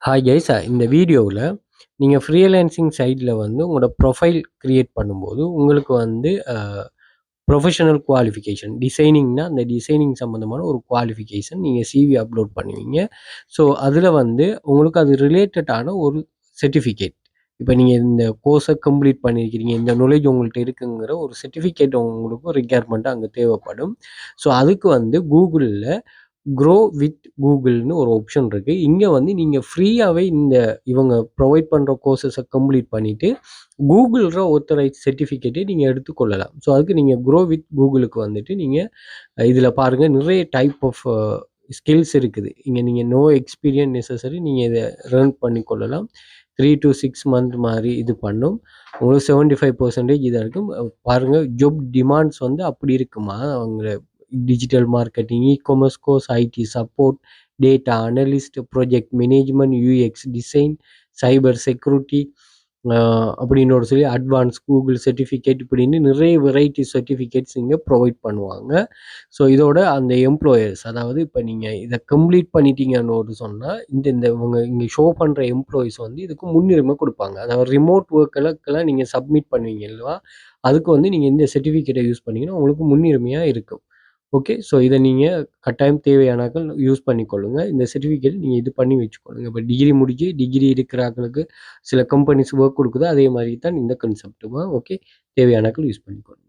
Hi guys, இந்த வீடியோவில் நீங்கள் ஃப்ரீலான்சிங் சைட்டில் வந்து உங்களோட ப்ரொஃபைல் க்ரியேட் பண்ணும்போது உங்களுக்கு வந்து ப்ரொஃபஷனல் குவாலிஃபிகேஷன் டிசைனிங்னா அந்த டிசைனிங் சம்மந்தமான ஒரு குவாலிஃபிகேஷன் நீங்கள் சிவி அப்லோட் பண்ணுவீங்க. ஸோ அதில் வந்து உங்களுக்கு அது ரிலேட்டடான ஒரு சர்டிஃபிகேட், இப்போ நீங்கள் இந்த கோர்ஸை கம்ப்ளீட் பண்ணியிருக்கிறீங்க, இந்த நாலேஜ் உங்கள்கிட்ட இருக்குங்கிற ஒரு சர்டிஃபிகேட் உங்களுக்கு ரிக்யர்மெண்ட் அங்கே தேவைப்படும். ஸோ அதுக்கு வந்து கூகுளில் க்ரோ வித் கூகுள்னு ஒரு ஆப்ஷன் இருக்குது. இங்கே வந்து நீங்கள் ஃப்ரீயாகவே இவங்க ப்ரொவைட் பண்ணுற கோர்சஸை கம்ப்ளீட் பண்ணிவிட்டு கூகுள்ற ஆத்தரைஸ் சர்டிஃபிகேட்டை நீங்கள் எடுத்துக்கொள்ளலாம். ஸோ அதுக்கு நீங்கள் க்ரோ வித் கூகுளுக்கு வந்துட்டு நீங்கள் இதில் பாருங்கள், நிறைய டைப் ஆஃப் ஸ்கில்ஸ் இருக்குது. இங்கே நீங்கள் நோ எக்ஸ்பீரியன்ஸ் நெசசரி, நீங்கள் இதை ரன் பண்ணிக்கொள்ளலாம். 3 to 6 month மாதிரி இது பண்ணும். உங்களுக்கு 75% இதாக இருக்கும். பாருங்கள், ஜாப் டிமாண்ட்ஸ் வந்து அப்படி இருக்குமா அவங்க digital marketing, e-commerce course, IT support, data analyst, project management, UX design, cyber security அப்படின்னு ஒரு சொல்லி அட்வான்ஸ் கூகுள் சர்டிஃபிகேட் இப்படின்னு நிறைய வெரைட்டி சர்டிஃபிகேட்ஸ் இங்கே ப்ரொவைட் பண்ணுவாங்க. ஸோ இதோட அந்த எம்ப்ளாயர்ஸ், அதாவது இப்போ நீங்கள் இதை கம்ப்ளீட் பண்ணிட்டீங்கன்னு சொன்னால் இவங்க இங்கே ஷோ பண்ணுற எம்ப்ளாயிஸ் வந்து இதுக்கு முன்னுரிமை கொடுப்பாங்க. அதாவது ரிமோட் ஒர்க்கெல்லாம் நீங்கள் சப்மிட் பண்ணுவீங்க இல்லைவா, அதுக்கு வந்து நீங்கள் இந்த சர்டிஃபிகேட்டை யூஸ் பண்ணிங்கன்னா உங்களுக்கு முன்னுரிமையாக இருக்கும். ஓகே, ஸோ இதை நீங்கள் கட்டாயம் தேவையானாக்கள் யூஸ் பண்ணிக்கொள்ளுங்க. இந்த சர்டிஃபிகேட் நீங்கள் இது பண்ணி வச்சுக்கொள்ளுங்க. இப்போ டிகிரி முடிச்சு டிகிரி இருக்கிறாங்களுக்கு சில கம்பெனிஸ் ஒர்க் கொடுக்குது, அதே மாதிரி தான் இந்த கன்செப்ட்டுமா. ஓகே, தேவையானாக்கள் யூஸ் பண்ணிக்கொள்ளுங்க.